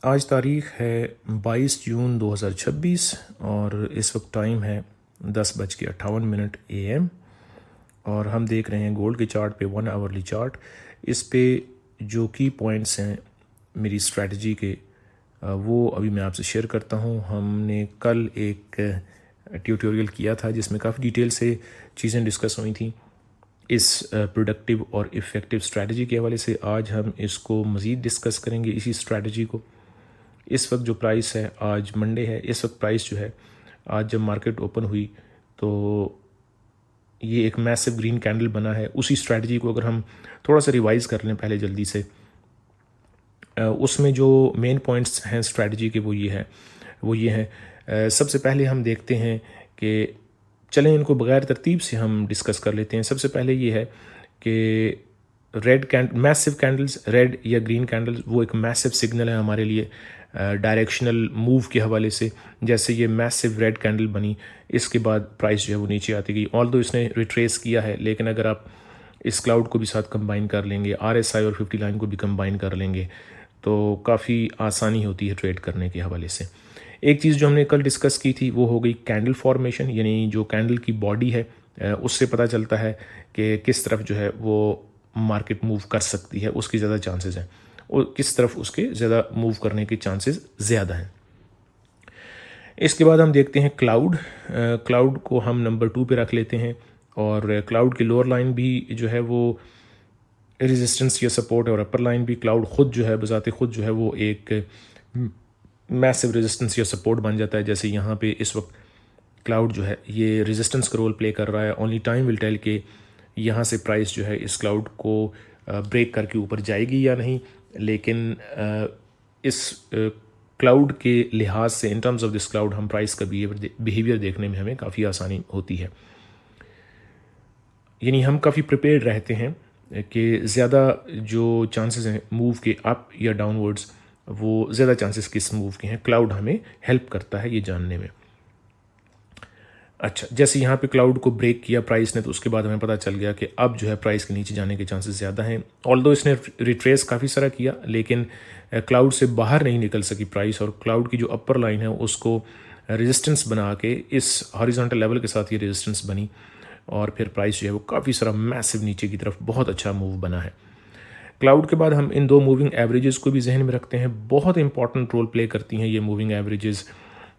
आज तारीख़ है 22 जून 2026 और इस वक्त टाइम है 10:58 AM और हम देख रहे हैं गोल्ड के चार्ट पे 1 आवरली चार्ट। इस पे जो की पॉइंट्स हैं मेरी स्ट्रेटजी के वो अभी मैं आपसे शेयर करता हूँ। हमने कल एक ट्यूटोरियल किया था जिसमें काफ़ी डिटेल से चीज़ें डिस्कस हुई थी इस प्रोडक्टिव और इफ़ेक्टिव स्ट्रेटजी के हवाले से। आज हम इसको मज़ीद डिस्कस करेंगे इसी स्ट्रेटजी को। इस वक्त जो प्राइस है, आज मंडे है, इस वक्त प्राइस जो है आज जब मार्केट ओपन हुई तो ये एक मैसिव ग्रीन कैंडल बना है। उसी स्ट्रेटजी को अगर हम थोड़ा सा रिवाइज़ कर लें पहले जल्दी से, उसमें जो मेन पॉइंट्स हैं स्ट्रेटजी के वो ये हैं। सबसे पहले हम देखते हैं कि चलें इनको बग़ैर तरतीब से हम डिस्कस कर लेते हैं। सबसे पहले ये है कि मैसिव कैंडल्स, रेड या ग्रीन कैंडल्स, वो एक मैसिव सिग्नल है हमारे लिए डायरेक्शनल मूव के हवाले से। जैसे ये मैसिव रेड कैंडल बनी, इसके बाद प्राइस जो है वो नीचे आती गई। ऑल्दो इसने रिट्रेस किया है, लेकिन अगर आप इस क्लाउड को भी साथ कंबाइन कर लेंगे, RSI और 50 लाइन को भी कंबाइन कर लेंगे तो काफ़ी आसानी होती है ट्रेड करने के हवाले से। एक चीज़ जो हमने कल डिस्कस की थी वो हो गई कैंडल फॉर्मेशन, यानी जो कैंडल की बॉडी है उससे पता चलता है कि किस तरफ जो है वो मार्केट मूव कर सकती है, उसकी ज़्यादा चांसेस हैं, और किस तरफ उसके ज़्यादा मूव करने के चांसेस ज़्यादा हैं। इसके बाद हम देखते हैं क्लाउड को हम नंबर 2 पे रख लेते हैं और क्लाउड की लोअर लाइन भी जो है वो रेजिस्टेंस या सपोर्ट है और अपर लाइन भी। क्लाउड ख़ुद जो है बज़ाते ख़ुद जो है वो एक मैसिव रेजिस्टेंस या सपोर्ट बन जाता है। जैसे यहाँ पे इस वक्त क्लाउड जो है ये रेजिस्टेंस का रोल प्ले कर रहा है। ओनली टाइम विल टेल के यहाँ से प्राइस जो है इस क्लाउड को ब्रेक करके ऊपर जाएगी या नहीं, लेकिन इस क्लाउड के लिहाज से, in terms of this cloud, हम प्राइस का बिहेवियर देखने में हमें काफ़ी आसानी होती है। यानी हम काफ़ी प्रिपेयर्ड रहते हैं कि ज़्यादा जो चांसेस हैं मूव के अप या डाउनवर्ड्स, वो ज़्यादा चांसेस किस मूव के हैं। क्लाउड हमें हेल्प करता है ये जानने में। अच्छा, जैसे यहाँ पे क्लाउड को ब्रेक किया प्राइस ने, तो उसके बाद हमें पता चल गया कि अब जो है प्राइस के नीचे जाने के चांसेस ज़्यादा हैं। ऑल्दो इसने रिट्रेस काफ़ी सारा किया, लेकिन क्लाउड से बाहर नहीं निकल सकी प्राइस, और क्लाउड की जो अपर लाइन है उसको रेजिस्टेंस बना के इस हॉरिजॉन्टल लेवल के साथ ये रेजिस्टेंस बनी, और फिर प्राइस जो है वो काफ़ी सारा मैसिव नीचे की तरफ बहुत अच्छा मूव बना है। क्लाउड के बाद हम इन दो मूविंग एवरेजेस को भी जहन में रखते हैं। बहुत इंपॉर्टेंट रोल प्ले करती हैं ये मूविंग एवरेजेस।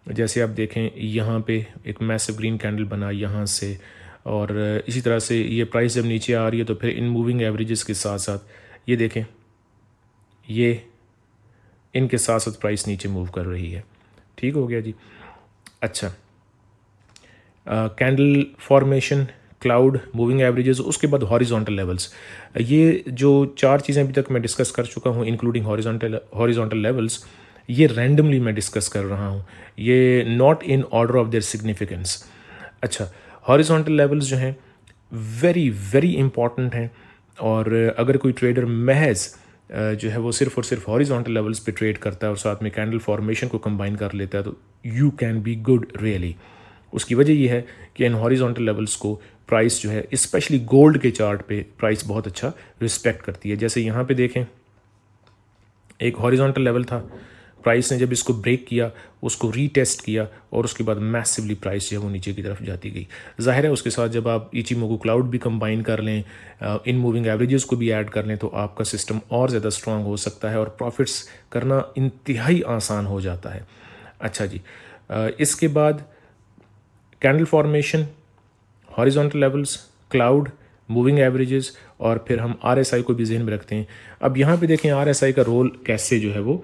जैसे आप देखें यहाँ पे एक मैसिव ग्रीन कैंडल बना यहाँ से, और इसी तरह से ये प्राइस जब नीचे आ रही है तो फिर इन मूविंग एवरेजेस के साथ साथ ये देखें, ये इनके साथ साथ प्राइस नीचे मूव कर रही है। ठीक हो गया जी। अच्छा, candle formation, cloud, moving averages, उसके बाद हॉरिजॉन्टल लेवल्स। ये जो 4 चीज़ें अभी तक मैं डिस्कस कर चुका हूँ, इंक्लूडिंग हॉरिजॉन्टल लेवल्स, ये रैंडमली मैं डिस्कस कर रहा हूँ, ये not in order of their significance. अच्छा, हॉरिजॉन्टल लेवल्स जो हैं वेरी वेरी इंपॉर्टेंट हैं, और अगर कोई ट्रेडर महज जो है वो सिर्फ और सिर्फ हॉरिजॉन्टल लेवल्स पे ट्रेड करता है और साथ में कैंडल फॉर्मेशन को कंबाइन कर लेता है, तो you can be good really. उसकी वजह यह है कि इन हॉरिजॉन्टल लेवल्स को प्राइस जो है, स्पेशली गोल्ड के चार्ट पे, प्राइस बहुत अच्छा रिस्पेक्ट करती है। जैसे यहाँ पे देखें, एक हॉरिजॉन्टल लेवल था, प्राइस ने जब इसको ब्रेक किया, उसको रीटेस्ट किया, और उसके बाद मैसिवली प्राइस जो है वो नीचे की तरफ जाती गई। जाहिर है उसके साथ जब आप इचिमोकू क्लाउड भी कंबाइन कर लें, इन मूविंग एवरेजेस को भी ऐड कर लें, तो आपका सिस्टम और ज़्यादा स्ट्रांग हो सकता है और प्रॉफिट्स करना इंतहाई आसान हो जाता है। अच्छा जी, इसके बाद candle formation, horizontal levels, cloud, moving averages, और फिर हम RSI को भी जहन में रखते हैं। अब यहाँ पे देखें RSI का रोल कैसे जो है वो,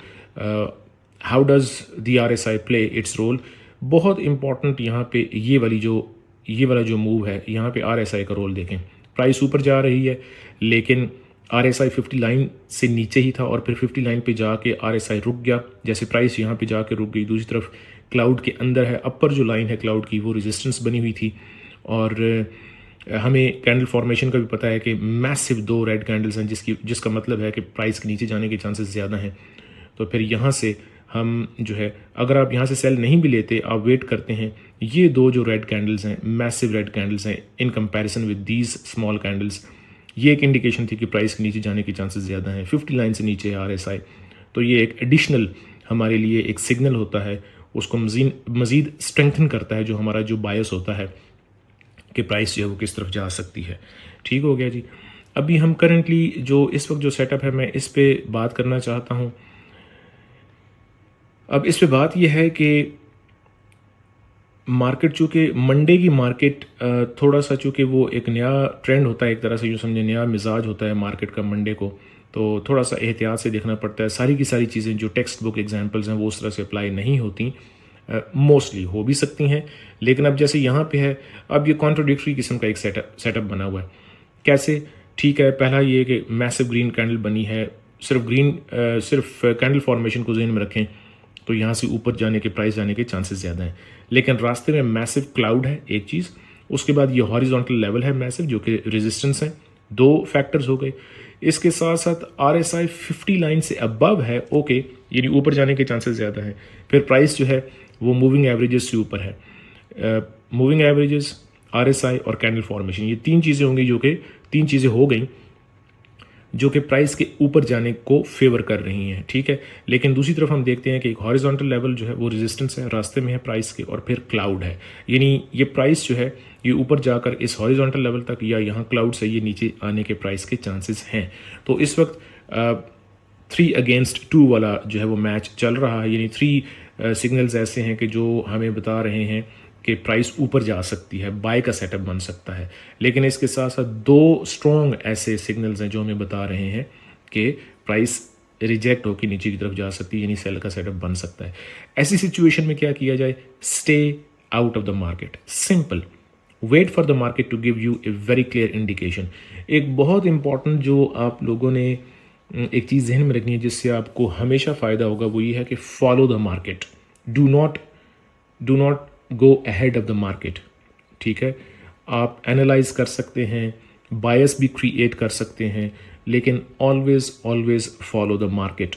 how does the RSI play its role. बहुत इंपॉर्टेंट यहाँ पे ये वाला जो मूव है, यहाँ पे RSI का रोल देखें। प्राइस ऊपर जा रही है, लेकिन RSI 50 लाइन से नीचे ही था, और फिर 50 लाइन पे जाके RSI रुक गया। जैसे प्राइस यहाँ पे जाके रुक गई, दूसरी तरफ क्लाउड के अंदर है, अपर जो लाइन है क्लाउड की वो रेजिस्टेंस बनी हुई थी, और हमें कैंडल फॉर्मेशन का भी पता है कि मैसिव 2 रेड कैंडल्स हैं, जिसका मतलब है कि प्राइस के नीचे जाने के चांसेस ज़्यादा हैं। तो फिर यहाँ से हम जो है, अगर आप यहाँ से सेल नहीं भी लेते, आप वेट करते हैं, ये 2 जो रेड कैंडल्स हैं, मैसिव रेड कैंडल्स हैं, in comparison with these small candles, ये एक इंडिकेशन थी कि प्राइस के नीचे जाने के चांसेस ज़्यादा हैं। 50 लाइन से नीचे RSI, तो ये एक एडिशनल हमारे लिए एक सिग्नल होता है, उसको मज़ीद स्ट्रेंथन करता है, जो हमारा जो बायस होता है कि प्राइस जो है वो किस तरफ जा सकती है। ठीक हो गया जी। अभी हम करंटली जो इस वक्त जो सेटअप है, मैं इस पे बात करना चाहता हूँ। अब इस पे बात यह है कि मार्केट, चूँकि मंडे की मार्केट थोड़ा सा, चूँकि वो एक नया ट्रेंड होता है, एक तरह से यूँ समझे नया मिजाज होता है मार्केट का मंडे को, तो थोड़ा सा एहतियात से देखना पड़ता है। सारी की सारी चीज़ें जो टेक्स्ट बुक एग्जांपल्स हैं वो उस तरह से अप्लाई नहीं होती, मोस्टली हो भी सकती हैं, लेकिन अब जैसे यहाँ पे है, अब ये कॉन्ट्रोडिक्टरी किस्म का एक सेटअप बना हुआ है। कैसे? ठीक है, पहला ये कि मैसिव ग्रीन कैंडल बनी है, सिर्फ कैंडल फॉर्मेशन को जहन में रखें तो यहाँ से ऊपर जाने के, प्राइस जाने के चांसेस ज़्यादा हैं, लेकिन रास्ते में मैसिव क्लाउड है एक चीज़, उसके बाद ये हॉरिजॉन्टल लेवल है मैसिव जो कि रेजिस्टेंस है, दो फैक्टर्स हो गए। इसके साथ साथ RSI 50 लाइन से अबव है, ओके, यानी ऊपर जाने के चांसेस ज़्यादा हैं। फिर प्राइस जो है वो मूविंग एवरेजेस से ऊपर है। मूविंग एवरेजेस, RSI और कैंडल फॉर्मेशन, ये तीन चीज़ें होंगी, जो कि तीन चीज़ें हो गई जो कि प्राइस के ऊपर जाने को फेवर कर रही हैं। ठीक है, लेकिन दूसरी तरफ हम देखते हैं कि एक हॉरिजॉन्टल लेवल जो है वो रेजिस्टेंस है, रास्ते में है प्राइस के, और फिर क्लाउड है, यानी ये प्राइस जो है ये ऊपर जाकर इस हॉरिजॉन्टल लेवल तक, या यहाँ क्लाउड से ये नीचे आने के प्राइस के चांसेस हैं। तो इस वक्त 3 अगेंस्ट 2 वाला जो है वो मैच चल रहा है, यानी 3 सिग्नल्स ऐसे हैं कि जो हमें बता रहे हैं कि प्राइस ऊपर जा सकती है, बाय का सेटअप बन सकता है। लेकिन इसके साथ साथ 2 स्ट्रॉन्ग ऐसे सिग्नल्स हैं जो हमें बता रहे हैं कि प्राइस रिजेक्ट होकर नीचे की तरफ जा सकती है, यानी सेल का सेटअप बन सकता है। ऐसी सिचुएशन में क्या किया जाए? Stay out of the market, simple. Wait for the market to give you a very clear indication. एक बहुत इंपॉर्टेंट जो आप लोगों ने एक चीज़ जहन में रखनी है जिससे आपको हमेशा फ़ायदा होगा, वो ये है कि follow the market, do not go ahead of the market. ठीक है, आप एनालाइज कर सकते हैं, बायस भी क्रिएट कर सकते हैं, लेकिन always follow the market.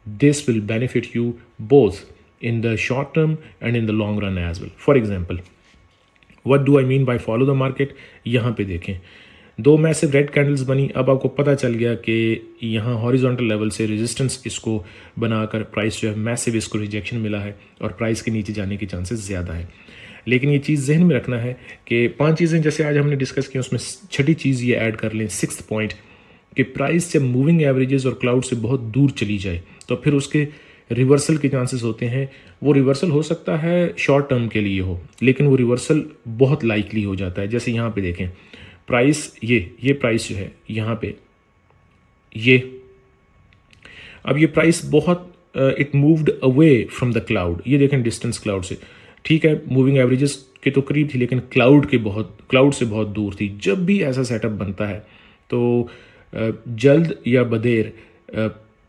This will benefit you both in the short term and in the long run as well. For example, what do I mean by follow the market? यहाँ पे देखें, 2 massive red candles बनी। अब आपको पता चल गया कि यहाँ हॉरिजॉन्टल लेवल से रेजिस्टेंस इसको बनाकर प्राइस जो है मैसिव, इसको रिजेक्शन मिला है और प्राइस के नीचे जाने के चांसेस ज़्यादा है। लेकिन ये चीज़ जहन में रखना है कि 5 चीज़ें जैसे आज हमने डिस्कस की, उसमें छठी चीज़ ये ऐड कर लें, 6th पॉइंट, कि प्राइस जब मूविंग एवरेजेस और क्लाउड से बहुत दूर चली जाए तो फिर उसके रिवर्सल के चांसेस होते हैं। वो रिवर्सल हो सकता है शॉर्ट टर्म के लिए हो, लेकिन वो रिवर्सल बहुत लाइकली हो जाता है। जैसे यहाँ पे देखें, प्राइस ये प्राइस जो है यहाँ पे, अब ये प्राइस बहुत it moved away from the cloud. ये देखें डिस्टेंस क्लाउड से, ठीक है, मूविंग एवरेजेस के तो करीब थी, लेकिन क्लाउड से बहुत दूर थी। जब भी ऐसा सेटअप बनता है तो जल्द या बदेर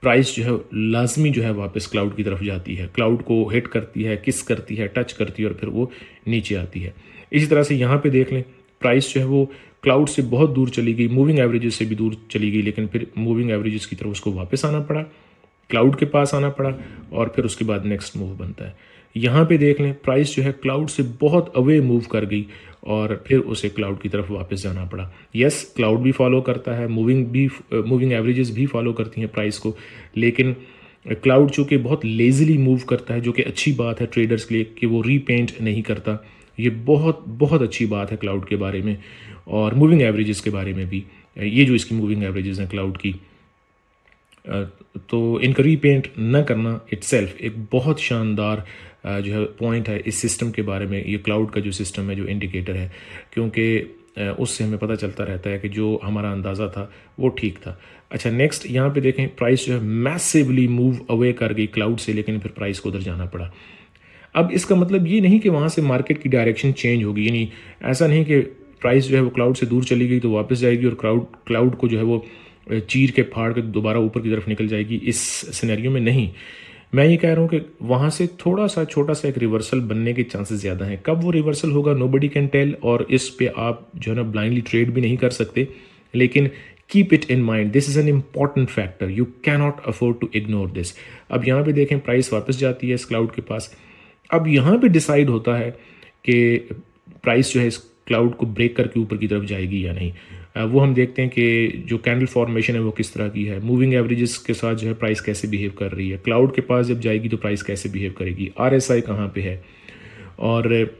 प्राइस जो है लाजमी जो है वापस क्लाउड की तरफ जाती है, क्लाउड को हिट करती है, किस करती है, टच करती है, और फिर वो नीचे आती है। इसी तरह से यहाँ पे देख लें, प्राइस जो है वो क्लाउड से बहुत दूर चली गई, मूविंग एवरेजेस से भी दूर चली गई, लेकिन फिर मूविंग एवरेजेस की तरफ उसको वापस आना पड़ा, क्लाउड के पास आना पड़ा, और फिर उसके बाद नेक्स्ट मूव बनता है। यहाँ पे देख लें, प्राइस जो है क्लाउड से बहुत अवे मूव कर गई और फिर उसे क्लाउड की तरफ वापस जाना पड़ा। यस, क्लाउड भी फॉलो करता है, मूविंग एवरेजेस भी फॉलो करती हैं प्राइस को, लेकिन क्लाउड चूँकि बहुत लेज़िली मूव करता है, जो कि अच्छी बात है ट्रेडर्स के लिए कि वो रीपेंट नहीं करता। ये बहुत अच्छी बात है क्लाउड के बारे में, और मूविंग एवरेजेस के बारे में भी। ये जो इसकी मूविंग एवरेजेस हैं क्लाउड की, तो इनका रीपेंट न करना इटसेल्फ एक बहुत शानदार जो है पॉइंट है इस सिस्टम के बारे में। ये क्लाउड का जो सिस्टम है, जो इंडिकेटर है, क्योंकि उससे हमें पता चलता रहता है कि जो हमारा अंदाज़ा था वो ठीक था। अच्छा, नेक्स्ट यहाँ पे देखें, प्राइस जो है मैसिवली मूव अवे कर गई क्लाउड से, लेकिन फिर प्राइस को उधर जाना पड़ा। अब इसका मतलब ये नहीं कि वहाँ से मार्केट की डायरेक्शन चेंज होगी, यानी ऐसा नहीं कि प्राइस जो है वो क्लाउड से दूर चली गई तो वापस जाएगी और क्लाउड को जो है वो चीर के फाड़ के दोबारा ऊपर की तरफ निकल जाएगी। इस सिनेरियो में नहीं, मैं ये कह रहा हूँ कि वहाँ से थोड़ा सा छोटा सा एक रिवर्सल बनने के चांसेस ज़्यादा हैं। कब वो रिवर्सल होगा नोबडी कैन टेल, और इस पे आप जो है ना ब्लाइंडली ट्रेड भी नहीं कर सकते, लेकिन keep it in mind, this is an important factor, you cannot afford to ignore this. अब यहाँ पे देखें, प्राइस वापस जाती है इस क्लाउड के पास। अब यहाँ पे डिसाइड होता है कि प्राइस जो है इस क्लाउड को ब्रेक करके ऊपर की तरफ जाएगी या नहीं। वो हम देखते हैं कि जो कैंडल फॉर्मेशन है वो किस तरह की है, मूविंग एवरेजेस के साथ जो है प्राइस कैसे बिहेव कर रही है, क्लाउड के पास जब जाएगी तो प्राइस कैसे बिहेव करेगी, RSI कहाँ पे है, और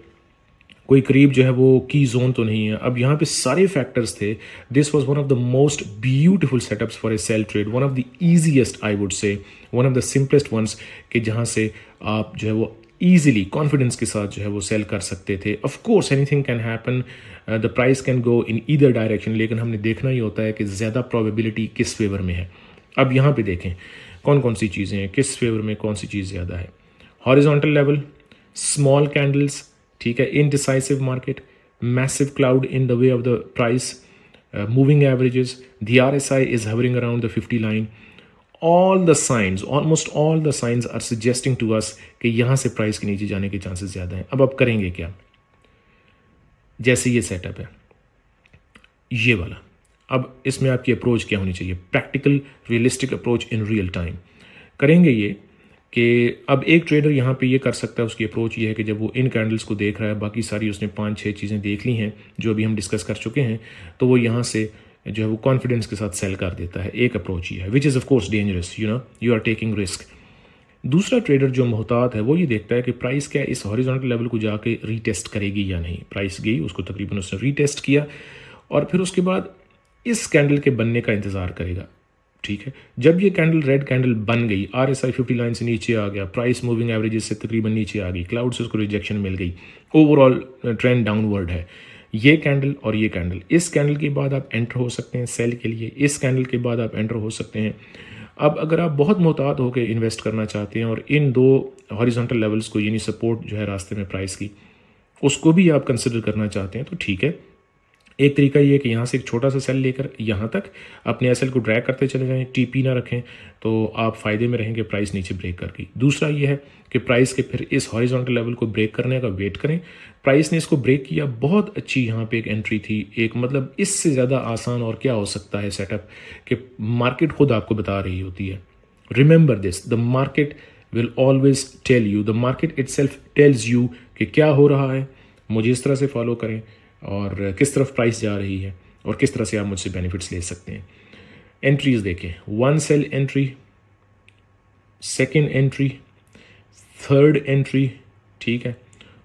कोई करीब जो है वो की जोन तो नहीं है। अब यहाँ पे सारे फैक्टर्स थे। This was one of the most beautiful setups for a sell trade, one of the easiest I would say, one of the simplest ones, कि जहाँ से आप जो है वो ईजिली कॉन्फिडेंस के साथ जो है वो सेल कर सकते थे। Of course anything can happen, the price can go in either direction, लेकिन हमने देखना ही होता है कि ज़्यादा प्रोबेबिलिटी किस फेवर में है। अब यहाँ पे देखें कौन कौन सी चीज़ें हैं, किस फेवर में कौन सी चीज़ ज़्यादा है। हॉरिजॉन्टल लेवल, स्मॉल कैंडल्स, ठीक है, indecisive market, massive cloud in the way of the price, moving averages, the RSI is hovering around the 50 line. All the signs, almost all the signs are suggesting to us कि यहाँ से price के नीचे जाने के chances ज़्यादा हैं। अब आप करेंगे क्या? जैसे ये सेटअप है ये वाला, अब इसमें आपकी अप्रोच क्या होनी चाहिए? Practical realistic approach in real time. करेंगे ये कि अब एक ट्रेडर यहाँ पे ये कर सकता है, उसकी अप्रोच ये है कि जब वो इन कैंडल्स को देख रहा है, बाकी सारी उसने 5-6 चीज़ें देख ली हैं जो अभी हम डिस्कस कर चुके हैं, तो वो यहाँ से जो है वो कॉन्फिडेंस के साथ सेल कर देता है। एक अप्रोच ये है, which is of course dangerous, you are taking risk. दूसरा ट्रेडर जो मोहतात है वो ये देखता है कि प्राइस क्या इस हॉरिजॉन्टल लेवल को जाके रीटेस्ट करेगी या नहीं। प्राइस गई, उसको तकरीबन उसने रीटेस्ट किया और फिर उसके बाद इस कैंडल के बनने का इंतज़ार करेगा। ठीक है, जब ये कैंडल रेड कैंडल बन गई, RSI 50 लाइन से नीचे आ गया, प्राइस मूविंग एवरेजेस से तकरीबन नीचे आ गई, क्लाउड से उसको रिजेक्शन मिल गई, ओवरऑल ट्रेंड डाउनवर्ड है, ये कैंडल और ये कैंडल, इस कैंडल के बाद आप एंटर हो सकते हैं सेल के लिए, इस कैंडल के बाद आप एंटर हो सकते हैं। अब अगर आप बहुत मोहतात होकर इन्वेस्ट करना चाहते हैं और इन दो हॉरिजॉन्टल लेवल्स को, यानी सपोर्ट जो है रास्ते में प्राइस की, उसको भी आप कंसिडर करना चाहते हैं, तो ठीक है। एक तरीका ये है कि यहाँ से एक छोटा सा सेल लेकर यहाँ तक अपने एसएल को ड्रैग करते चले जाएं, टीपी ना रखें, तो आप फ़ायदे में रहेंगे प्राइस नीचे ब्रेक करके। दूसरा ये है कि प्राइस के फिर इस हॉरिजॉन्टल लेवल को ब्रेक करने का वेट करें। प्राइस ने इसको ब्रेक किया, बहुत अच्छी यहाँ पे एक एंट्री थी, एक मतलब इससे ज़्यादा आसान और क्या हो सकता है सेटअप, कि मार्केट खुद आपको बता रही होती है। Remember this, the market will always tell you, the market itself tells you कि क्या हो रहा है, मुझे इस तरह से फॉलो करें और किस तरफ प्राइस जा रही है और किस तरह से आप मुझसे बेनिफिट्स ले सकते हैं। एंट्रीज देखें, 1 sell entry, second entry, third entry, ठीक है,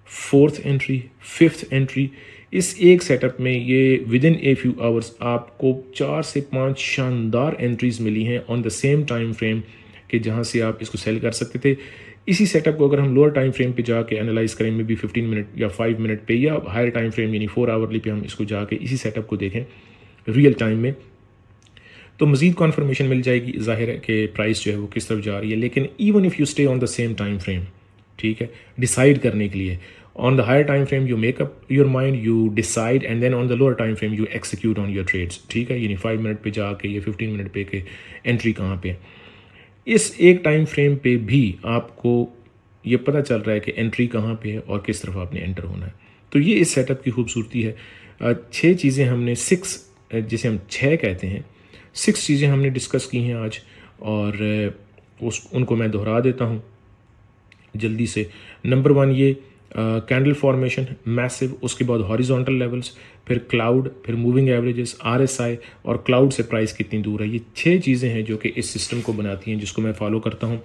फोर्थ एंट्री, फिफ्थ एंट्री। इस एक सेटअप में ये with in a few hours आपको 4 से 5 शानदार एंट्रीज मिली हैं on the same time frame, कि जहाँ से आप इसको सेल कर सकते थे। इसी सेटअप को अगर हम लोअर टाइम फ्रेम पे जाके एनालाइज करें, मे बी 15 मिनट या 5 मिनट पे, या हायर टाइम फ्रेम यानी 4 आवरली पे हम इसको जाके इसी सेटअप को देखें रियल टाइम में, तो मज़ीद कॉन्फर्मेशन मिल जाएगी। जाहिर है कि प्राइस जो है वो किस तरफ जा रही है। लेकिन even if you stay on the same time frame, ठीक है, डिसाइड करने के लिए on the higher time frame you make up your mind, you decide, and then on the lower time frame you execute on your trades. ठीक है, यानी 5 minute पे जाके या 15 मिनट पे के एंट्री कहाँ पे। इस एक टाइम फ्रेम पे भी आपको ये पता चल रहा है कि एंट्री कहाँ पे है और किस तरफ आपने एंटर होना है। तो ये इस सेटअप की खूबसूरती है। 6 चीज़ें हमने, 6 जिसे हम 6 कहते हैं, 6 चीज़ें हमने डिस्कस की हैं आज, और उनको मैं दोहरा देता हूँ जल्दी से। नंबर 1 ये कैंडल फॉर्मेशन मैसिव, उसके बाद हॉरिजॉन्टल लेवल्स, फिर क्लाउड, फिर मूविंग एवरेजेस, RSI, और क्लाउड से प्राइस कितनी दूर है। ये 6 चीज़ें हैं जो कि इस सिस्टम को बनाती हैं, जिसको मैं फॉलो करता हूँ।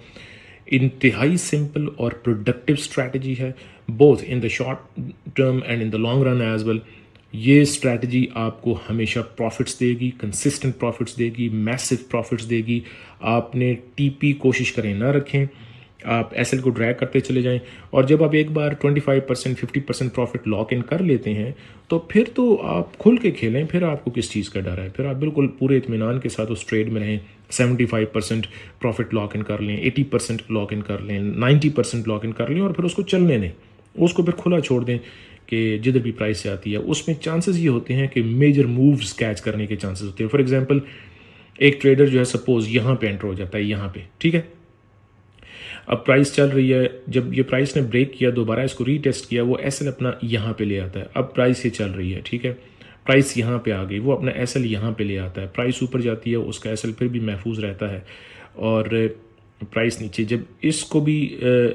इंतहाई सिंपल और प्रोडक्टिव स्ट्रैटेजी है, both in the short term and in the long run as well. ये स्ट्रैटेजी आपको हमेशा प्रॉफिट्स देगी, कंसिस्टेंट प्रॉफिट्स देगी, मैसिव प्रॉफिट्स देगी। आपने टीपी कोशिश करें ना रखें, आप एसएल को ड्रैग करते चले जाएं, और जब आप एक बार 25% 50% प्रॉफिट लॉक इन कर लेते हैं, तो फिर तो आप खुल के खेलें, फिर आपको किस चीज़ का डर है। फिर आप बिल्कुल पूरे इत्मीनान के साथ उस ट्रेड में रहें। 75% प्रॉफिट लॉक इन कर लें, 80% लॉक इन कर लें, 90% लॉक इन कर लें, और फिर उसको चलने दें, उसको फिर खुला छोड़ दें कि जिधर भी प्राइस से आती है। उसमें चांसेस ये होते हैं कि मेजर मूव्स कैच करने के चांसेस होते हैं। फॉर एग्जांपल, एक ट्रेडर जो है सपोज यहाँ पे एंटर हो जाता है, यहाँ पे, ठीक है, अब प्राइस चल रही है, जब ये प्राइस ने ब्रेक किया, दोबारा इसको रीटेस्ट किया, वो एसएल अपना यहाँ पे ले आता है। अब प्राइस ये चल रही है, ठीक है, प्राइस यहाँ पे आ गई, वो अपना एसएल यहाँ पे ले आता है, प्राइस ऊपर जाती है, उसका एसएल फिर भी महफूज रहता है, और प्राइस नीचे, जब इसको भी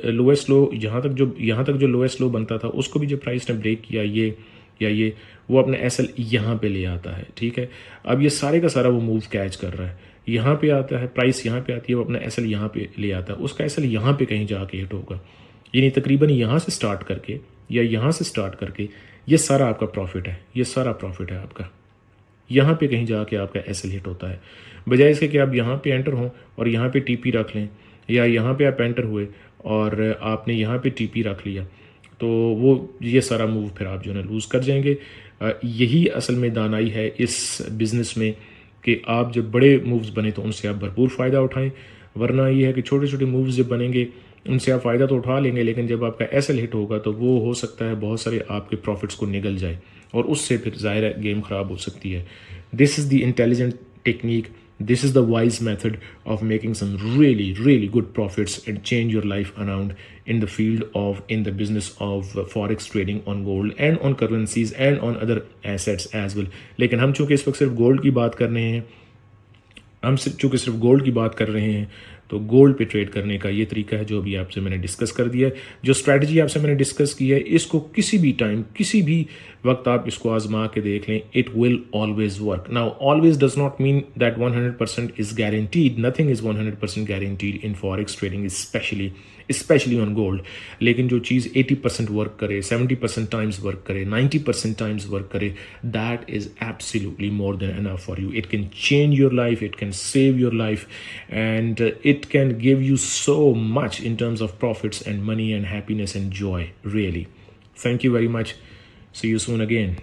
लोएस्ट लो, यहाँ तक जो लोएस्ट लो बनता था, उसको भी जब प्राइस ने ब्रेक किया, ये या ये वो अपना एसएल यहाँ पे ले आता है, ठीक है। अब ये सारे का सारा वो मूव कैच कर रहा है, यहाँ पे आता है, प्राइस यहाँ पे आती है, वो अपना एसएल यहाँ पे ले आता है, उसका एसएल यहाँ पे कहीं जाके हिट होगा, यानी तकरीबन यहाँ से स्टार्ट करके या यहाँ से स्टार्ट करके ये सारा आपका प्रॉफिट है, ये सारा प्रॉफिट है आपका। यहाँ पे कहीं जाके आपका एसएल हिट होता है, बजाय इसके कि आप यहाँ पे एंटर हों और यहाँ पे टीपी रख लें, या यहाँ पे आप एंटर हुए और आपने यहाँ पे टीपी रख लिया, तो वो ये सारा मूव फिर आप जो है लूज़ कर जाएंगे। यही असल में दानाई है इस बिज़नेस में कि आप जब बड़े मूव्स बने तो उनसे आप भरपूर फ़ायदा उठाएं, वरना ये है कि छोटे छोटे मूव्स जब बनेंगे उनसे आप फ़ायदा तो उठा लेंगे, लेकिन जब आपका एसएल हिट होगा तो वो हो सकता है बहुत सारे आपके प्रॉफिट्स को निगल जाए और उससे फिर ज़ाहिर है गेम ख़राब हो सकती है। This is the intelligent technique, this is the wise method of making some really good profits and change your life around in the field of in the business of forex trading on gold and on currencies and on other assets as well। लेकिन हम चूंकि इस वक्त सिर्फ gold की बात कर रहे हैं, चूँकि सिर्फ गोल्ड की बात कर रहे हैं, तो गोल्ड पे ट्रेड करने का ये तरीका है जो अभी आपसे मैंने डिस्कस कर दिया है। जो स्ट्रैटेजी आपसे मैंने डिस्कस की है, इसको किसी भी टाइम किसी भी वक्त आप इसको आजमा के देख लें, it will always work. Now always does not mean that 100% is guaranteed, nothing is 100% guaranteed in forex trading specially on gold. लेकिन जो चीज़ 80% वर्क करे, 70% टाइम्स वर्क करे, 90% टाइम्स वर्क करे, that is absolutely more than enough for you. It can change your life, it can save your life, and it can give you so much in terms of profits and money and happiness and joy, really. Thank you very much. See you soon again.